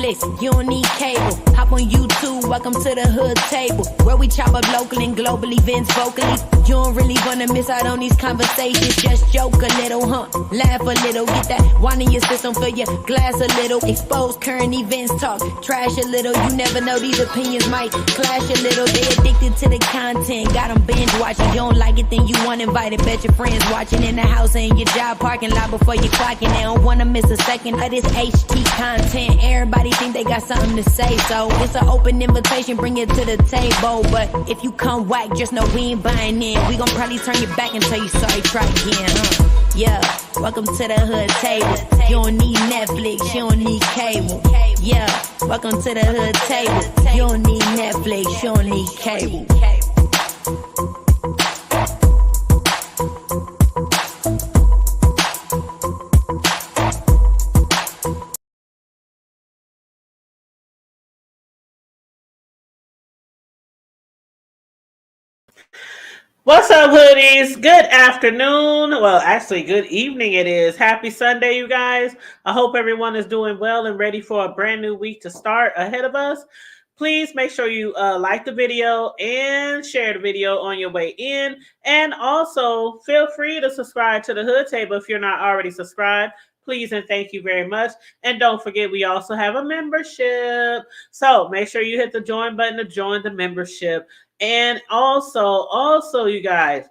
Netflix, you don't need cable. Hop on YouTube, welcome to the hood table, where we chop up local and global events vocally. You don't really wanna miss out on these conversations. Just joke a little, laugh a little, get that wine in your system, fill your glass a little. Expose current events, talk trash a little. You never know, these opinions might clash a little. They addicted to the content, got them binge watching. You don't like it, then you want invited. Bet your friends watching in the house and in your job parking lot before you clocking. They don't wanna miss a second of this HT content. Everybody think they got something to say, so it's an open invitation, bring it to the table. But if you come whack, just know we ain't buying in. We gon' probably turn your back and tell you sorry, try again. Yeah, welcome to the hood table. You don't need Netflix, you don't need cable. Yeah, welcome to the hood table. You don't need Netflix, you don't need cable. What's up, hoodies? Good afternoon. Well, actually, good evening it is. Happy Sunday, you guys. I hope everyone is doing well and ready for a brand new week to start ahead of us. Please make sure you like the video and share the video on your way in. And also, feel free to subscribe to the Hood Table if you're not already subscribed. Please and thank you very much. And don't forget, we also have a membership. So make sure you hit the join button to join the membership. And also, you guys,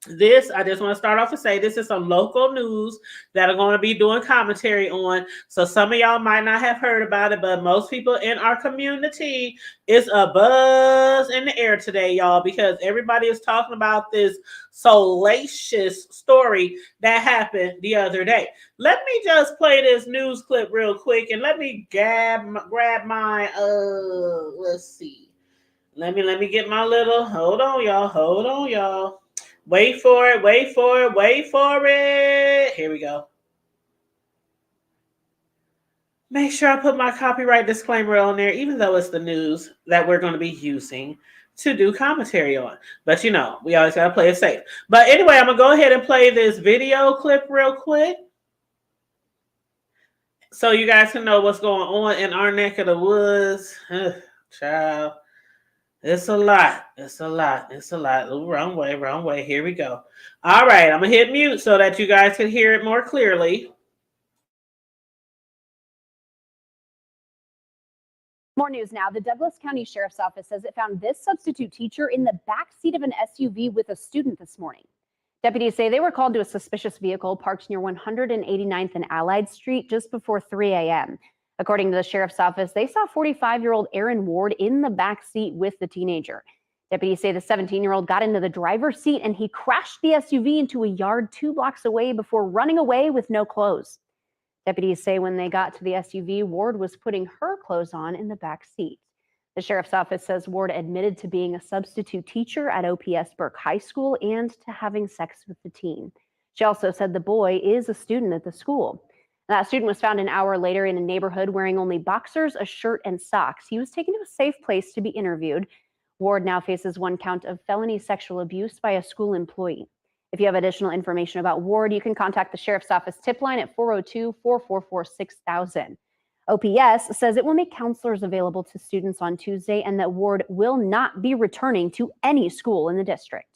I just want to start off and say this is some local news that I'm going to be doing commentary on. So some of y'all might not have heard about it, but most people in our community, is a buzz in the air today, y'all, because everybody is talking about this salacious story that happened the other day. Let me just play this news clip real quick, and let me grab my let's see. Let me get my little, hold on, y'all. Wait for it. Here we go. Make sure I put my copyright disclaimer on there, even though it's the news that we're going to be using to do commentary on. But, you know, we always got to play it safe. But anyway, I'm going to go ahead and play this video clip real quick, so you guys can know what's going on in our neck of the woods. Child. It's a lot. Ooh, wrong way. Here we go. All right, I'm going to hit mute so that you guys can hear it more clearly. More news now. The Douglas County Sheriff's Office says it found this substitute teacher in the back seat of an SUV with a student this morning. Deputies say they were called to a suspicious vehicle parked near 189th and Allied Street just before 3 a.m. According to the sheriff's office, they saw 45-year-old Erin Ward in the back seat with the teenager. Deputies say the 17-year-old got into the driver's seat and he crashed the SUV into a yard 2 blocks away before running away with no clothes. Deputies say when they got to the SUV, Ward was putting her clothes on in the back seat. The sheriff's office says Ward admitted to being a substitute teacher at OPS Burke High School and to having sex with the teen. She also said the boy is a student at the school. That student was found an hour later in a neighborhood wearing only boxers, a shirt, and socks. He was taken to a safe place to be interviewed. Ward now faces 1 count of felony sexual abuse by a school employee. If you have additional information about Ward, you can contact the sheriff's office tip line at 402-444-6000. OPS says it will make counselors available to students on Tuesday and that Ward will not be returning to any school in the district.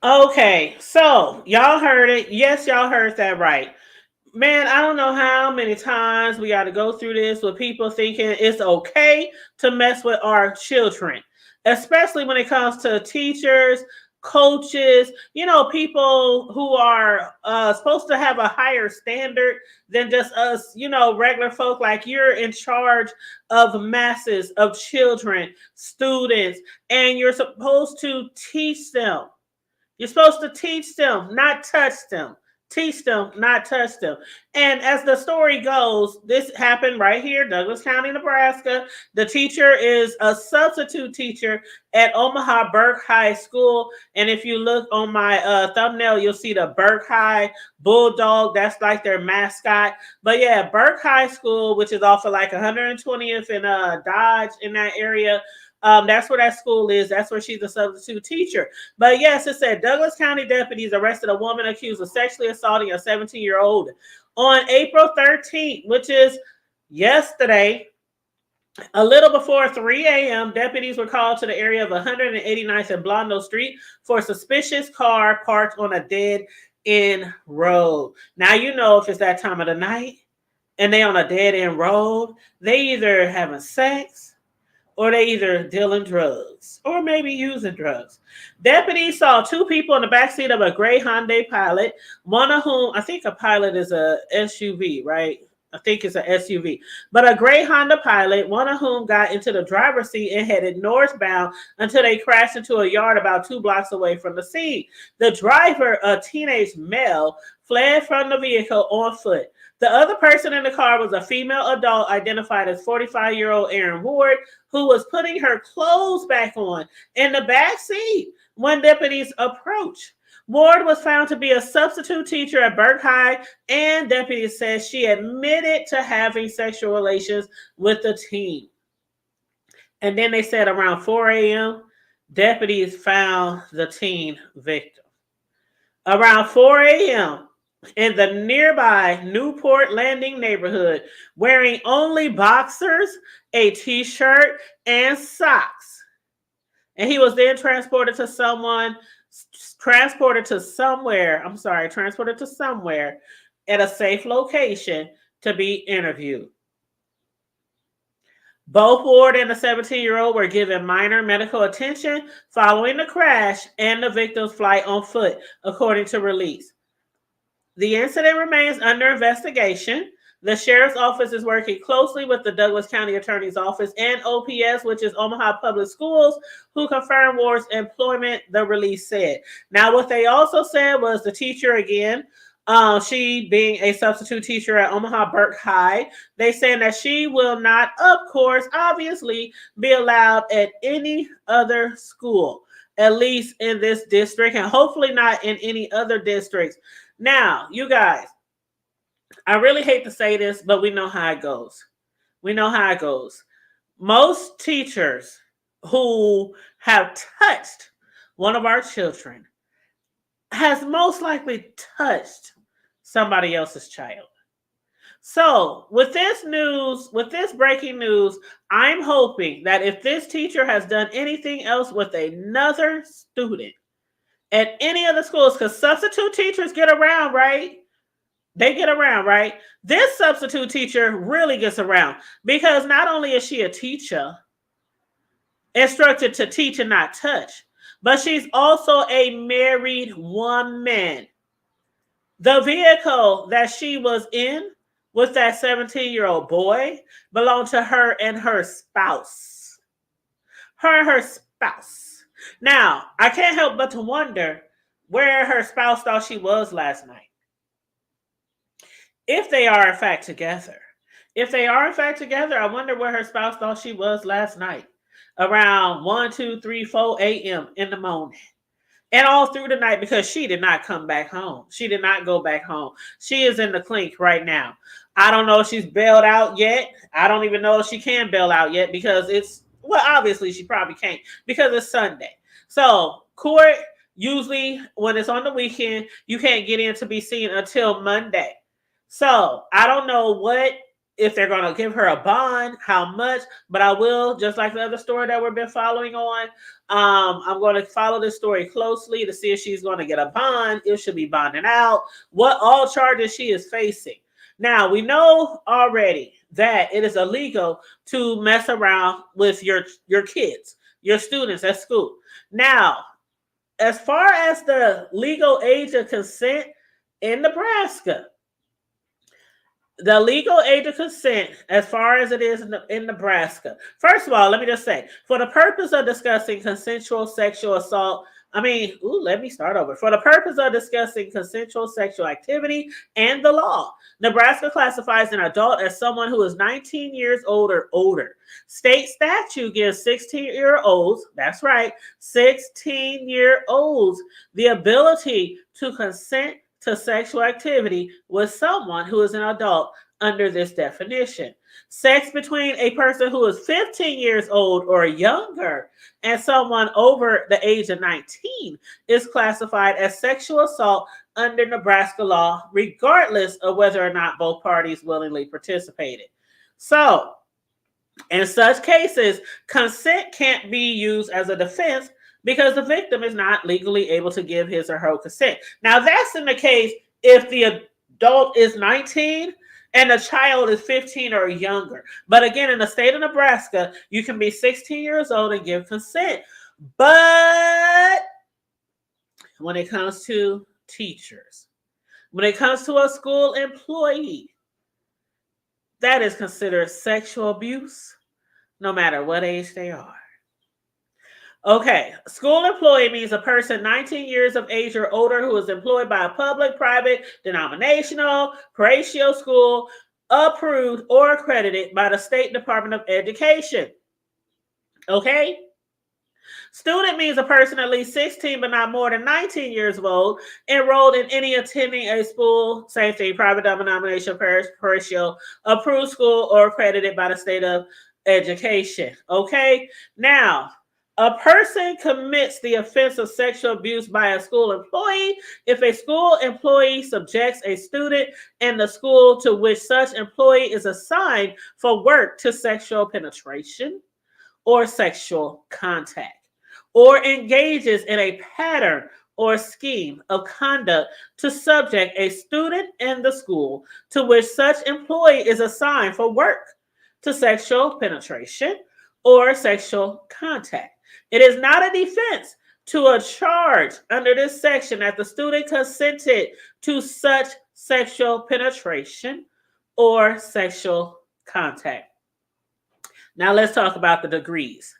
Okay, so y'all heard it. Yes, y'all heard that right. Man, I don't know how many times we got to go through this with people thinking it's okay to mess with our children, especially when it comes to teachers, coaches, you know, people who are supposed to have a higher standard than just us, you know, regular folk. Like, you're in charge of masses of children, students, and you're supposed to teach them. You're supposed to teach them, not touch them. Teach them, not touch them. And as the story goes, this happened right here, Douglas County, Nebraska. The teacher is a substitute teacher at Omaha Burke High School. And if you look on my thumbnail, you'll see the Burke High Bulldog. That's like their mascot. But yeah, Burke High School, which is off of like 120th and Dodge in that area. That's where that school is. That's where she's a substitute teacher. But yes, it said Douglas County deputies arrested a woman accused of sexually assaulting a 17-year-old on April 13th, which is yesterday. A little before 3 a.m., deputies were called to the area of 189th and Blondo Street for a suspicious car parked on a dead-end road. Now, you know, if it's that time of the night and they on a dead-end road, they either having sex, or they either dealing drugs or maybe using drugs. Deputies saw two people in the backseat of a gray Hyundai Pilot, one of whom, I think a Pilot is a SUV, right? I think it's an SUV. But a gray Honda Pilot, one of whom got into the driver's seat and headed northbound until they crashed into a yard about 2 blocks away from the scene. The driver, a teenage male, fled from the vehicle on foot. The other person in the car was a female adult identified as 45-year-old Erin Ward, who was putting her clothes back on in the back seat when deputies approached. Ward was found to be a substitute teacher at Burke High, and deputies said she admitted to having sexual relations with the teen. And then they said around 4 a.m., deputies found the teen victim. Around 4 a.m., in the nearby Newport Landing neighborhood, wearing only boxers, a t-shirt, and socks. And he was then transported to somewhere at a safe location to be interviewed. Both Ward and the 17-year-old were given minor medical attention following the crash and the victim's flight on foot, according to release. The incident remains under investigation. The sheriff's office is working closely with the Douglas County Attorney's Office and OPS, which is Omaha Public Schools, who confirmed Ward's employment, the release said. Now, what they also said was the teacher again, she being a substitute teacher at Omaha Burke High, they said that she will not, of course, obviously, be allowed at any other school, at least in this district, and hopefully not in any other districts. Now, you guys, I really hate to say this, but we know how it goes. We know how it goes. Most teachers who have touched one of our children has most likely touched somebody else's child. So with this news, with this breaking news, I'm hoping that if this teacher has done anything else with another student at any of the schools, because substitute teachers get around, right? They get around, right? This substitute teacher really gets around because not only is she a teacher, instructed to teach and not touch, but she's also a married woman. The vehicle that she was in with that 17-year-old boy belonged to her and her spouse. Her and her spouse. Now, I can't help but to wonder where her spouse thought she was last night. If they are in fact together. If they are in fact together, I wonder where her spouse thought she was last night. Around 1, 2, 3, 4 a.m. in the morning. And all through the night because she did not come back home. She did not go back home. She is in the clink right now. I don't know if she's bailed out yet. I don't even know if she can bail out yet because it's, well, obviously she probably can't because it's Sunday. So court, usually when it's on the weekend, you can't get in to be seen until Monday. So I don't know if they're going to give her a bond, how much, but I will, just like the other story that we've been following on. I'm going to follow this story closely to see if she's going to get a bond, if she'll be bonding out, what all charges she is facing. Now, we know already that it is illegal to mess around with your kids, your students at school. Now, as far as the legal age of consent in Nebraska, the legal age of consent, as far as it is in Nebraska. First of all, let me just say, for the purpose of discussing consensual sexual assault Let me start over. For the purpose of discussing consensual sexual activity and the law, Nebraska classifies an adult as someone who is 19 years old or older. State statute gives 16-year-olds, that's right, 16-year-olds, the ability to consent to sexual activity with someone who is an adult under this definition. Sex between a person who is 15 years old or younger and someone over the age of 19 is classified as sexual assault under Nebraska law, regardless of whether or not both parties willingly participated. So, in such cases, consent can't be used as a defense because the victim is not legally able to give his or her consent. Now, that's in the case if the adult is 19 and the child is 15 or younger. But again, in the state of Nebraska, you can be 16 years old and give consent. But when it comes to teachers, when it comes to a school employee, that is considered sexual abuse, no matter what age they are. Okay, school employee means a person 19 years of age or older who is employed by a public, private, denominational, parochial school, approved or accredited by the State Department of Education. Okay? Student means a person at least 16 but not more than 19 years old, enrolled in any attending a school, same thing, private, denominational, parochial, approved school or accredited by the State of Education. Okay? Now, a person commits the offense of sexual abuse by a school employee if a school employee subjects a student in the school to which such employee is assigned for work to sexual penetration or sexual contact, or engages in a pattern or scheme of conduct to subject a student in the school to which such employee is assigned for work to sexual penetration or sexual contact. It is not a defense to a charge under this section that the student consented to such sexual penetration or sexual contact. Now let's talk about the degrees.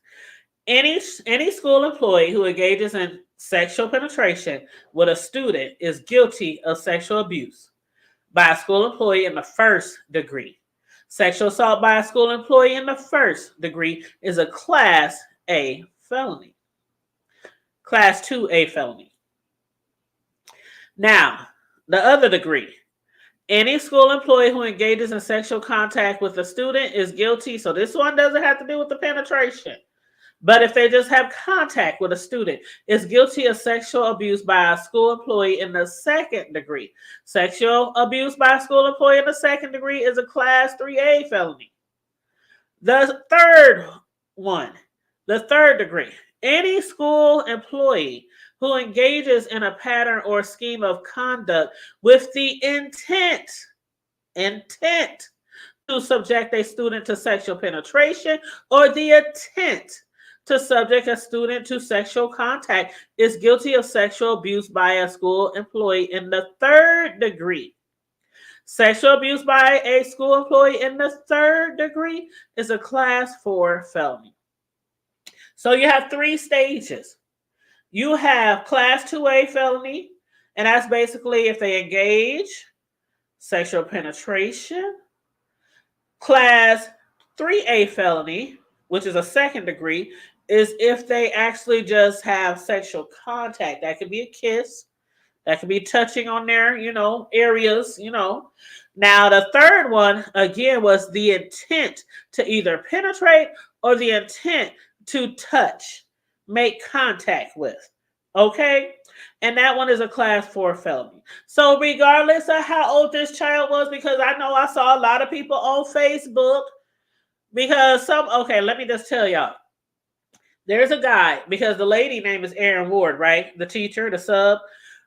Any school employee who engages in sexual penetration with a student is guilty of sexual abuse by a school employee in the first degree. Sexual assault by a school employee in the first degree is a Class A felony. Class 2A felony. Now, the other degree. Any school employee who engages in sexual contact with a student is guilty. So this one doesn't have to do with the penetration. But if they just have contact with a student, is guilty of sexual abuse by a school employee in the second degree. Sexual abuse by a school employee in the second degree is a Class 3A felony. The third one, the third degree. Any school employee who engages in a pattern or scheme of conduct with the intent to subject a student to sexual penetration or the intent to subject a student to sexual contact is guilty of sexual abuse by a school employee in the third degree. Sexual abuse by a school employee in the third degree is a Class 4 felony. So you have three stages. You have Class 2A felony, and that's basically if they engage sexual penetration. Class 3A felony, which is a second degree, is if they actually just have sexual contact. That could be a kiss. That could be touching on their, areas, Now, the third one, again, was the intent to either penetrate or the intent to touch, make contact with. Okay? And that one is a Class 4 felony. So regardless of how old this child was, because I know I saw a lot of people on Facebook, because let me just tell y'all. There's a guy, because the lady name is Erin Ward, right? The teacher, the sub.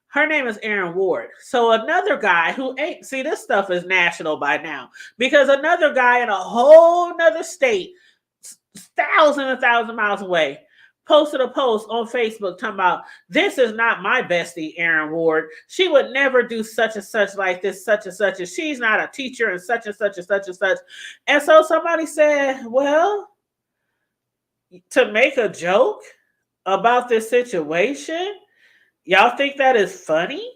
Her name is Erin Ward. So another guy who this stuff is national by now, because another guy in a whole nother state, thousands and thousands of miles away, posted a post on Facebook talking about, this is not my bestie, Erin Ward. She would never do such and such like this, such and such, and she's not a teacher and such and such and such and such. And so somebody said, well, to make a joke about this situation? Y'all think that is funny?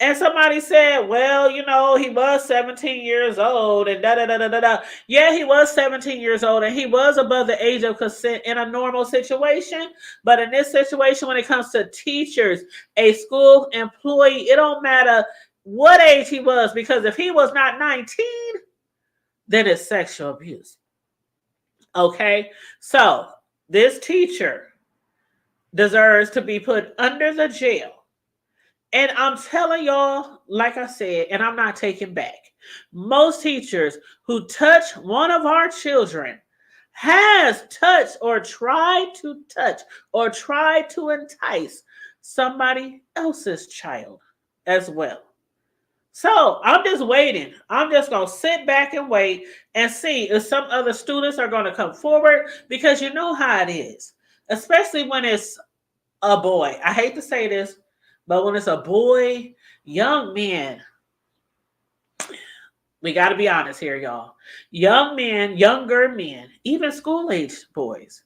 And somebody said, well, he was 17 years old and da da da da da da. Yeah, he was 17 years old and he was above the age of consent in a normal situation. But in this situation, when it comes to teachers, a school employee, it don't matter what age he was, because if he was not 19, then it's sexual abuse. Okay, so this teacher deserves to be put under the jail. And I'm telling y'all, like I said, and I'm not taking back, most teachers who touch one of our children has touched or tried to touch or tried to entice somebody else's child as well. So I'm just waiting. I'm just going to sit back and wait and see if some other students are going to come forward, because you know how it is, especially when it's a boy. I hate to say this, but when it's a boy, young men, we got to be honest here, y'all. Young men, younger men, even school-age boys,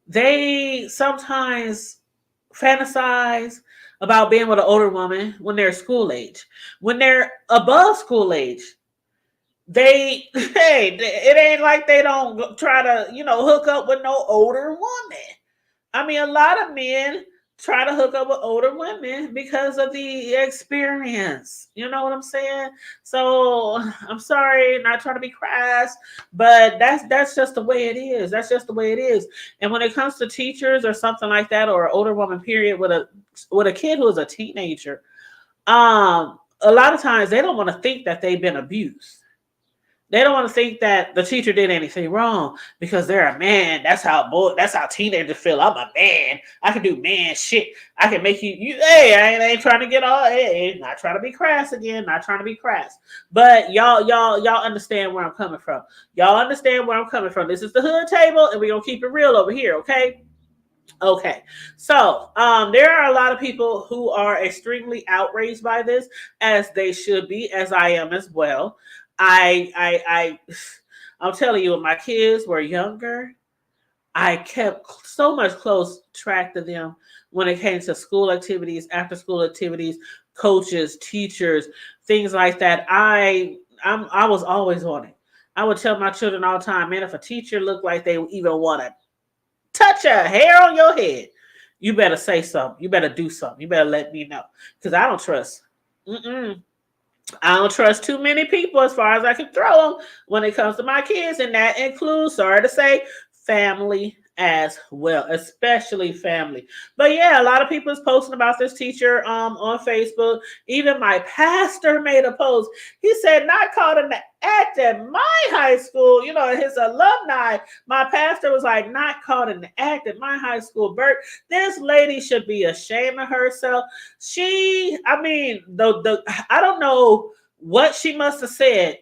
they sometimes fantasize about being with an older woman when they're school age. When they're above school age, it ain't like they don't try to, hook up with no older woman. I mean, a lot of men try to hook up with older women because of the experience. You know what I'm saying? So I'm sorry, not trying to be crass, but that's just the way it is. That's just the way it is. And when it comes to teachers or something like that, or an older woman, period, with a kid who is a teenager, a lot of times they don't want to think that they've been abused. They don't want to think that the teacher did anything wrong because they're a man. That's how teenagers feel. I'm a man. I can do man shit. I can make hey, I ain't trying to get all, hey, not trying to be crass again, not trying to be crass. But y'all understand where I'm coming from. Y'all understand where I'm coming from. This is the hood table, and we're going to keep it real over here, okay? Okay, so there are a lot of people who are extremely outraged by this, as they should be, as I am as well. I'm telling you, when my kids were younger, I kept so much close track of them when it came to school activities, after school activities, coaches, teachers, things like that. I was always on it. I would tell my children all the time, man, if a teacher looked like they even want to touch a hair on your head, you better say something. You better do something. You better let me know, because I don't trust. I don't trust too many people as far as I can throw them when it comes to my kids, and that includes, sorry to say, family as well, especially family. But yeah, a lot of people is posting about this teacher on Facebook. Even my pastor made a post. He said, not caught in the act at my high school. His alumni, my pastor was like, not caught in the act at my high school. Bert, this lady should be ashamed of herself. I don't know what she must have said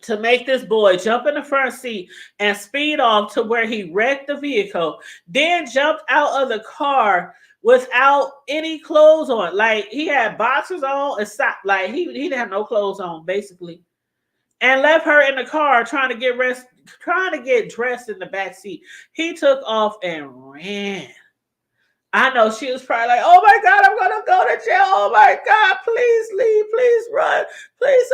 to make this boy jump in the front seat and speed off to where he wrecked the vehicle, then jumped out of the car without any clothes on. Like, he had boxers on and stopped. Like, he didn't have no clothes on, basically, and left her in the car trying to get dressed in the back seat. He took off and ran. I know she was probably like, oh my God, I'm going to go to jail. Oh my God, please leave, please run, please.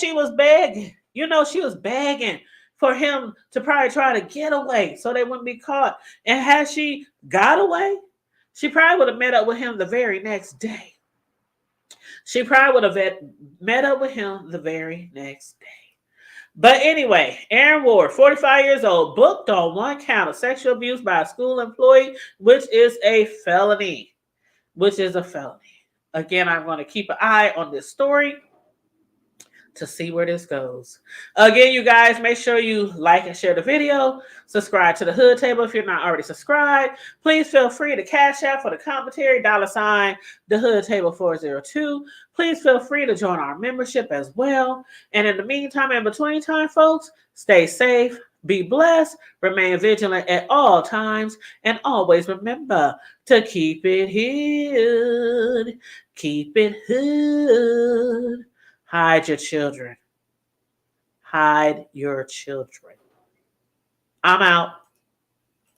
She was begging. She was begging for him to probably try to get away so they wouldn't be caught. And had she got away, she probably would have met up with him the very next day. But anyway, Erin Ward, 45 years old, booked on one count of sexual abuse by a school employee, which is a felony. Again, I'm going to keep an eye on this story to see where this goes. Again, you guys, make sure you like and share the video. Subscribe to the Hood Table if you're not already subscribed. Please feel free to cash out for the commentary, $ the Hood Table 402. Please feel free to join our membership as well. And in the meantime, in between time, folks, stay safe, be blessed, remain vigilant at all times, and always remember to keep it hood. Keep it hood. Hide your children. I'm out.